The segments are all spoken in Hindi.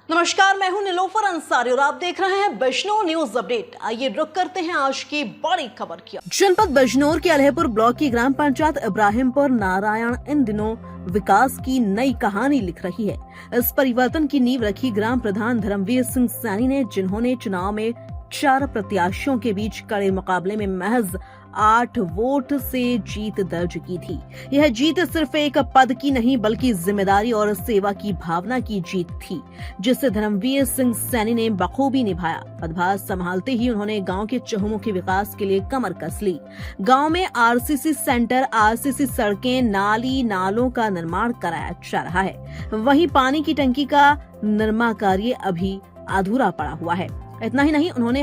नमस्कार, मैं हूं निलोफर अंसारी और आप देख रहे हैं बिजनौर न्यूज अपडेट। आइए रुक करते हैं आज की बड़ी खबर की। जनपद बिजनौर के अल्हेपुर ब्लॉक की ग्राम पंचायत इब्राहिमपुर नारायण इन दिनों विकास की नई कहानी लिख रही है। इस परिवर्तन की नींव रखी ग्राम प्रधान धर्मवीर सिंह सैनी ने, जिन्होंने चुनाव में 4 प्रत्याशियों के बीच कड़े मुकाबले में महज 8 वोट से जीत दर्ज की थी। यह जीत सिर्फ एक पद की नहीं बल्कि जिम्मेदारी और सेवा की भावना की जीत थी, जिसे धर्मवीर सिंह सैनी ने बखूबी निभाया। पदभार संभालते ही उन्होंने गांव के चहुमुखी विकास के लिए कमर कस ली। गांव में आरसीसी सेंटर, आरसीसी सड़कें, नाली नालों का निर्माण कराया जा रहा है। वहीं पानी की टंकी का निर्माण कार्य अभी अधूरा पड़ा हुआ है। इतना ही नहीं, उन्होंने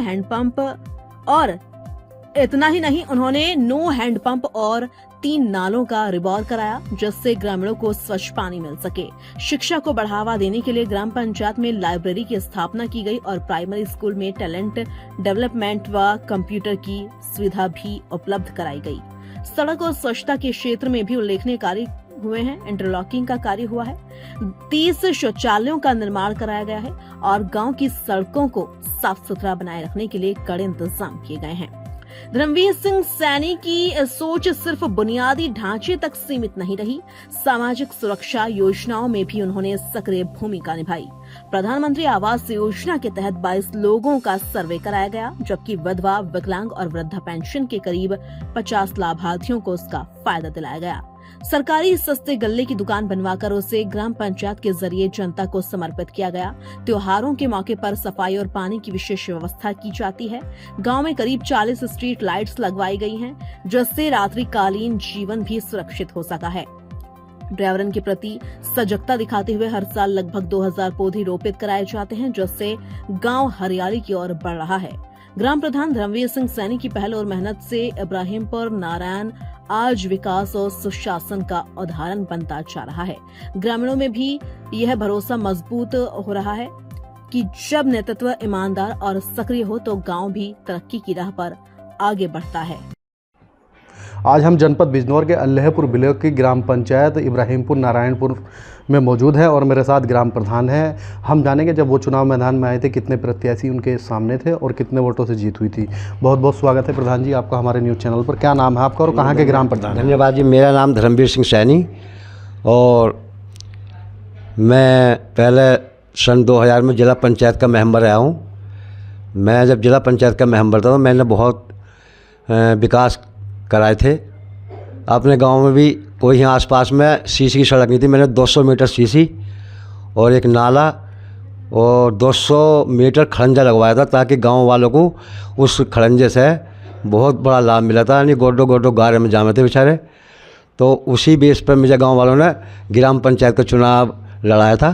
नो हैंडपंप और 3 नालों का रिबॉर कराया, जिससे ग्रामीणों को स्वच्छ पानी मिल सके। शिक्षा को बढ़ावा देने के लिए ग्राम पंचायत में लाइब्रेरी की स्थापना की गई और प्राइमरी स्कूल में टैलेंट डेवलपमेंट व कंप्यूटर की सुविधा भी उपलब्ध कराई गई। सड़क और स्वच्छता के क्षेत्र में भी उल्लेखनीय कार्य हुए हैं। इंटरलॉकिंग का कार्य हुआ है, 30 शौचालयों का निर्माण कराया गया है और गांव की सड़कों को साफ सुथरा बनाए रखने के लिए कड़े इंतजाम किए गए हैं। धर्मवीर सिंह सैनी की सोच सिर्फ बुनियादी ढांचे तक सीमित नहीं रही, सामाजिक सुरक्षा योजनाओं में भी उन्होंने सक्रिय भूमिका निभाई। प्रधानमंत्री आवास योजना के तहत 22 लोगों का सर्वे कराया गया, जबकि विधवा, विकलांग और वृद्धा पेंशन के करीब 50 लाभार्थियों को उसका फायदा दिलाया गया। सरकारी सस्ते गल्ले की दुकान बनवाकर उसे ग्राम पंचायत के जरिए जनता को समर्पित किया गया। त्योहारों के मौके पर सफाई और पानी की विशेष व्यवस्था की जाती है। गांव में करीब 40 स्ट्रीट लाइट्स लगवाई गई हैं, जिससे रात्रिकालीन जीवन भी सुरक्षित हो सका है। पर्यावरण के प्रति सजगता दिखाते हुए हर साल लगभग 2000 पौधे रोपित कराए जाते हैं, जिससे गांव हरियाली की ओर बढ़ रहा है। ग्राम प्रधान धर्मवीर सिंह सैनी की पहल और मेहनत से इब्राहिमपुर नारायण आज विकास और सुशासन का उदाहरण बनता जा रहा है। ग्रामीणों में भी यह भरोसा मजबूत हो रहा है कि जब नेतृत्व ईमानदार और सक्रिय हो तो गांव भी तरक्की की राह पर आगे बढ़ता है। आज हम जनपद बिजनौर के अल्हेपुर ब्लॉक की ग्राम पंचायत इब्राहिमपुर नारायणपुर में मौजूद है और मेरे साथ ग्राम प्रधान हैं। हम जानेंगे जब वो चुनाव मैदान में आए थे कितने प्रत्याशी उनके सामने थे और कितने वोटों से जीत हुई थी। बहुत बहुत स्वागत है प्रधान जी आपका हमारे न्यूज़ चैनल पर। क्या नाम है आपका और कहाँ के ग्राम प्रधान? धन्यवाद जी। मेरा नाम धर्मवीर सिंह सैनी और मैं पहले सन 2000 में जिला पंचायत का मेंबर रहा हूँ। मैं जब जिला पंचायत का मेंबर था तो मैंने बहुत विकास कराए थे अपने गांव में भी। कोई यहाँ आसपास में सीसी की सड़क नहीं थी, मैंने 200 मीटर सीसी और एक नाला और 200 मीटर खड़ंजा लगवाया था, ताकि गांव वालों को उस खड़ंजे से बहुत बड़ा लाभ मिला था। यानी गोडो गोडो गारे में जामे थे बेचारे। तो उसी बेस पर मुझे गांव वालों ने ग्राम पंचायत का चुनाव लड़ाया था,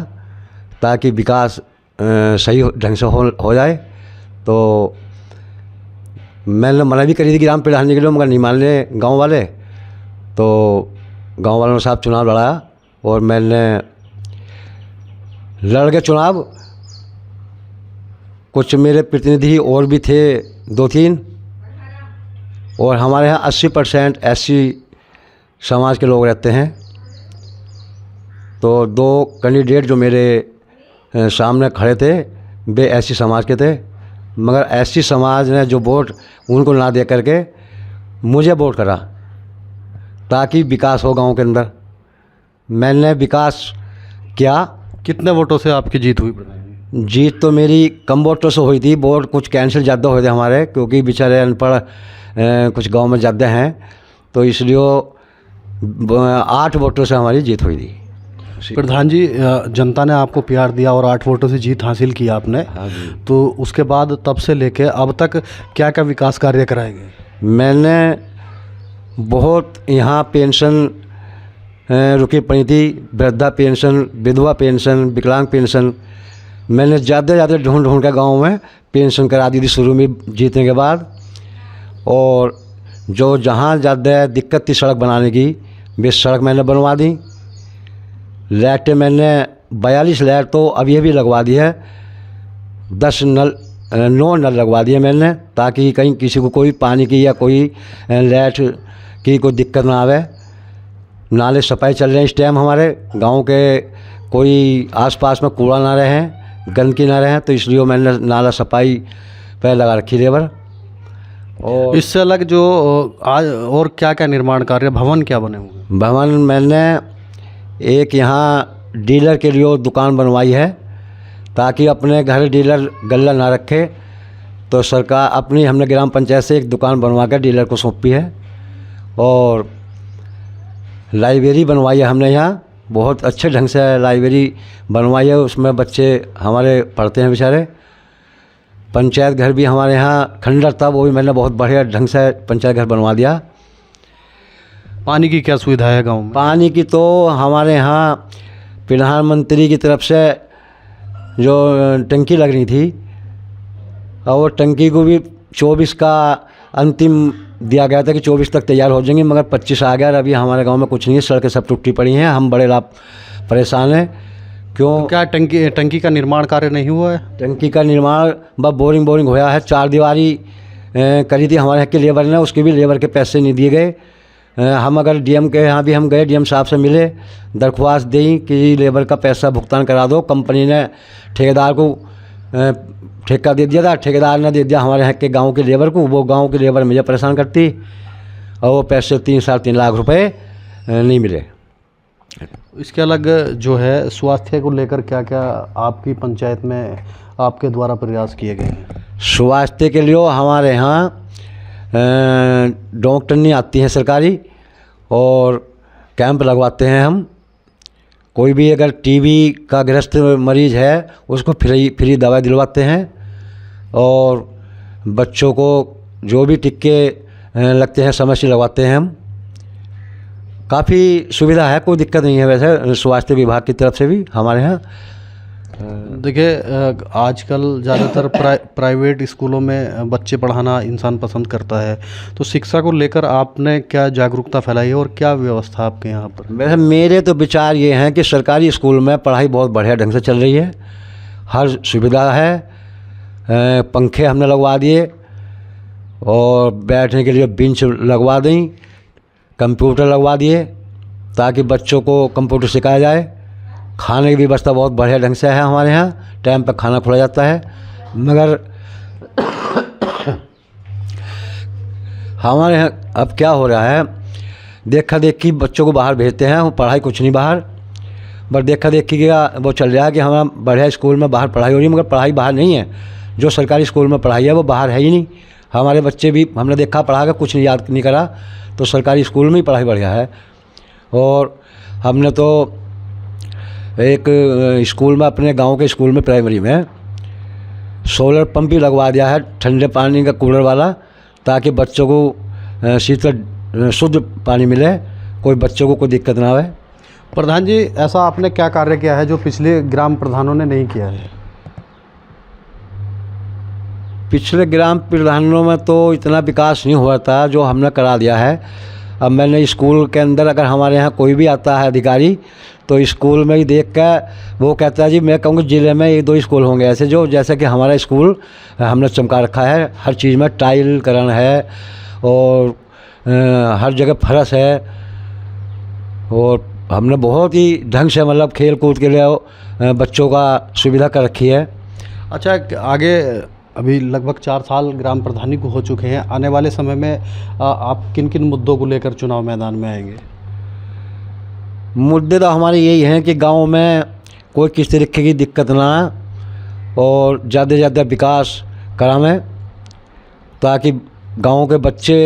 ताकि विकास सही ढंग से हो जाए। तो मैंने मना भी करी थी ग्राम प्रधान के लिए, मगर नहीं मान ले गाँव वाले। तो गांव वालों ने साहब चुनाव लड़ाया और मैंने लड़ के चुनाव। कुछ मेरे प्रतिनिधि और भी थे 2-3, और हमारे यहाँ 80% एससी समाज के लोग रहते हैं। तो 2 कैंडिडेट जो मेरे सामने खड़े थे वे एससी समाज के थे, मगर एससी समाज ने जो वोट उनको ना दे करके मुझे वोट करा, ताकि विकास हो गांव के अंदर। मैंने विकास किया। कितने वोटों से आपकी जीत हुई प्रधान? जीत तो मेरी कम वोटों से हुई थी, वोट कुछ कैंसिल ज़्यादा हुए थे हमारे, क्योंकि बेचारे अनपढ़ कुछ गांव में ज़्यादा हैं, तो इसलिए 8 वोटों से हमारी जीत हुई थी। प्रधान जी, जनता ने आपको प्यार दिया और 8 वोटों से जीत हासिल की आपने। तो उसके बाद तब से लेके अब तक क्या क्या विकास कार्य कराए गए? मैंने बहुत यहाँ पेंशन रुकी पड़ी थी, वृद्धा पेंशन, विधवा पेंशन, विकलांग पेंशन, मैंने ज़्यादा ढूंढ के गाँव में पेंशन करा दी थी शुरू में जीतने के बाद। और जो जहाँ ज़्यादा दिक्कत थी सड़क बनाने की, वे सड़क मैंने बनवा दी। लाइटें मैंने 42 लाइट तो अभी भी लगवा दी है, 9 नल लगवा दिए मैंने, ताकि कहीं किसी को कोई पानी की या कोई लाइट की कोई दिक्कत ना आवे। नाले सफाई चल रहे हैं इस टाइम हमारे गांव के, कोई आसपास में कूड़ा ना रहे, गंदगी ना रहे, तो इसलिए मैंने नाला सफाई पे लगा रखी लेबर। और इससे अलग जो आज और क्या क्या निर्माण कार्य, भवन क्या बने हुए? भवन मैंने एक यहाँ डीलर के लिए दुकान बनवाई है, ताकि अपने घर डीलर गल्ला ना रखे, तो सरकार अपनी हमने ग्राम पंचायत से एक दुकान बनवा कर डीलर को सौंपी है। और लाइब्रेरी बनवाई है हमने यहाँ, बहुत अच्छे ढंग से लाइब्रेरी बनवाई है, उसमें बच्चे हमारे पढ़ते हैं बेचारे। पंचायत घर भी हमारे यहाँ खंडर था, वो भी मैंने बहुत बढ़िया ढंग से पंचायत घर बनवा दिया। पानी की क्या सुविधा है गांव में? पानी की तो हमारे यहाँ प्रधानमंत्री की तरफ से जो टंकी लग रही थी, और वो टंकी को भी 24 का अंतिम दिया गया था कि 24 तक तैयार हो जाएंगी, मगर 25 आ गया। अभी हमारे गांव में कुछ नहीं है, सड़कें सब टूटी पड़ी हैं, हम बड़े परेशान हैं। क्यों? क्या टंकी का निर्माण कार्य नहीं हुआ है? टंकी का निर्माण बस बोरिंग होया है, 4 दीवारी करी थी हमारे यहाँ के लेबर ने, उसके भी लेबर के पैसे नहीं दिए गए। हम अगर डीएम के यहाँ भी हम गए, डीएम साहब से मिले, दरख्वास्त दी कि लेबर का पैसा भुगतान करा दो। कंपनी ने ठेकेदार को ठेका दे दिया था, ठेकेदार ने दे दिया हमारे यहाँ के गांव के लेबर को, वो गांव के लेबर मुझे परेशान करती, और वो पैसे 3-3.5 लाख रुपए नहीं मिले। इसके अलग जो है स्वास्थ्य को लेकर क्या क्या आपकी पंचायत में आपके द्वारा प्रयास किए गए हैं? स्वास्थ्य के लिए हमारे यहाँ डॉक्टर नहीं आती हैं सरकारी, और कैंप लगवाते हैं हम। कोई भी अगर टीबी का ग्रस्त मरीज है उसको फ्री दवाई दिलवाते हैं, और बच्चों को जो भी टिक्के लगते हैं समय से लगवाते हैं हम। काफ़ी सुविधा है, कोई दिक्कत नहीं है वैसे स्वास्थ्य विभाग की तरफ से भी हमारे यहाँ। देखिए आजकल ज़्यादातर प्राइवेट स्कूलों में बच्चे पढ़ाना इंसान पसंद करता है, तो शिक्षा को लेकर आपने क्या जागरूकता फैलाई है और क्या व्यवस्था आपके यहाँ पर? वैसे मेरे तो विचार ये हैं कि सरकारी स्कूल में पढ़ाई बहुत बढ़िया ढंग से चल रही है, हर सुविधा है, पंखे हमने लगवा दिए, और बैठने के लिए बेंच लगवा दी, कंप्यूटर लगवा दिए ताकि बच्चों को कंप्यूटर सिखाया जाए। खाने की व्यवस्था बहुत बढ़िया ढंग से है हमारे यहाँ, टाइम पर खाना खुला जाता है। मगर हमारे यहाँ अब क्या हो रहा है, देखा देखी बच्चों को बाहर भेजते हैं, वो पढ़ाई कुछ नहीं बाहर, बस देखा देखी का वो चल रहा है कि हमारा बढ़िया स्कूल में बाहर पढ़ाई हो रही है, मगर पढ़ाई बाहर नहीं है। जो सरकारी स्कूल में पढ़ाई है वो बाहर है ही नहीं। हमारे बच्चे भी हमने देखा पढ़ा कर कुछ नहीं याद नहीं करा, तो सरकारी स्कूल में ही पढ़ाई बढ़िया है। और हमने तो एक स्कूल में, अपने गांव के स्कूल में प्राइमरी में सोलर पंप भी लगवा दिया है, ठंडे पानी का कूलर वाला, ताकि बच्चों को शीतल शुद्ध पानी मिले, कोई बच्चों को कोई दिक्कत ना आए। प्रधान जी, ऐसा आपने क्या कार्य किया है जो पिछले ग्राम प्रधानों ने नहीं किया है? पिछले ग्राम प्रधानों में तो इतना विकास नहीं हुआ था जो हमने करा दिया है। अब मैंने स्कूल के अंदर, अगर हमारे यहाँ कोई भी आता है अधिकारी, तो स्कूल में ही देख कर वो कहता है जी, मैं कहूँगा ज़िले में 1-2 स्कूल होंगे ऐसे जो, जैसे कि हमारा स्कूल हमने चमका रखा है, हर चीज़ में टाइल करण है, और हर जगह फर्श है, और हमने बहुत ही ढंग से मतलब खेल कूद के लिए बच्चों का सुविधा कर रखी है। अच्छा, आगे अभी लगभग 4 साल ग्राम प्रधानी को हो चुके हैं, आने वाले समय में आप किन किन मुद्दों को लेकर चुनाव मैदान में आएंगे? मुद्दे तो हमारे यही हैं कि गांव में कोई किसी तरीके की दिक्कत ना आए, और ज़्यादा से ज़्यादा विकास करावें, ताकि गांव के बच्चे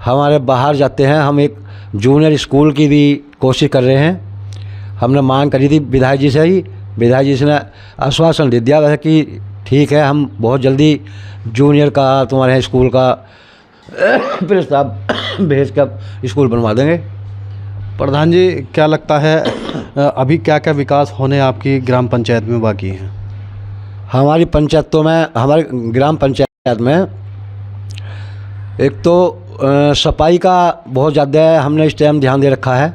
हमारे बाहर जाते हैं। हम एक जूनियर स्कूल की भी कोशिश कर रहे हैं, हमने मांग करी थी विधायक जी से ही, विधायक जी ने आश्वासन दे दिया वैसे कि ठीक है, हम बहुत जल्दी जूनियर का तुम्हारे यहाँ स्कूल का प्रस्ताव भेज कर स्कूल बनवा देंगे। प्रधान जी, क्या लगता है अभी क्या क्या विकास होने आपकी ग्राम पंचायत में बाकी है? हमारी पंचायतों में, हमारे ग्राम पंचायत में एक तो सफाई का बहुत ज़्यादा हमने इस टाइम ध्यान दे रखा है।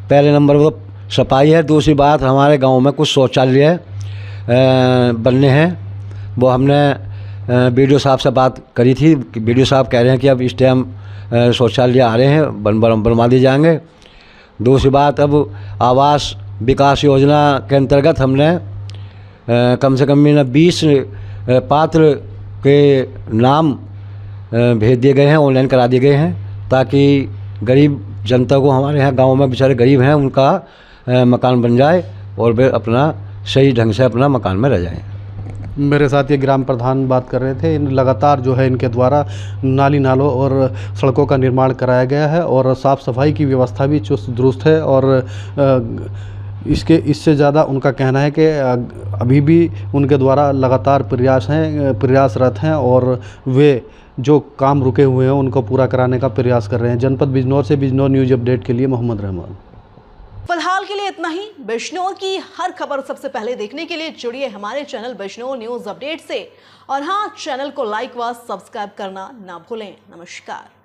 पहले नंबर वो सफाई है। दूसरी बात, हमारे गांव में कुछ शौचालय बनने हैं, वो हमने बीडीओ साहब से बात करी थी। बीडीओ साहब कह रहे हैं कि अब इस टाइम शौचालय आ रहे हैं, बनवा दिए जाएंगे। दूसरी बात, अब आवास विकास योजना के अंतर्गत हमने कम से कम 20 पात्र के नाम भेज दिए गए हैं, ऑनलाइन करा दिए गए हैं, ताकि गरीब जनता को, हमारे यहाँ गांव में बेचारे गरीब हैं, उनका मकान बन जाए और वे अपना सही ढंग से अपना मकान में रह जाएं। मेरे साथ ये ग्राम प्रधान बात कर रहे थे। इन लगातार जो है इनके द्वारा नाली नालों और सड़कों का निर्माण कराया गया है और साफ़ सफाई की व्यवस्था भी चुस्त दुरुस्त है और इससे ज़्यादा उनका कहना है कि अभी भी उनके द्वारा लगातार प्रयासरत हैं और वे जो काम रुके हुए हैं उनको पूरा कराने का प्रयास कर रहे हैं। जनपद बिजनौर से बिजनौर न्यूज़ अपडेट के लिए मोहम्मद रहमान। फिलहाल के लिए इतना ही। बिजनौर की हर खबर सबसे पहले देखने के लिए जुड़िए हमारे चैनल बिजनौर न्यूज़ अपडेट से और हाँ, चैनल को लाइक व सब्सक्राइब करना ना भूलें। नमस्कार।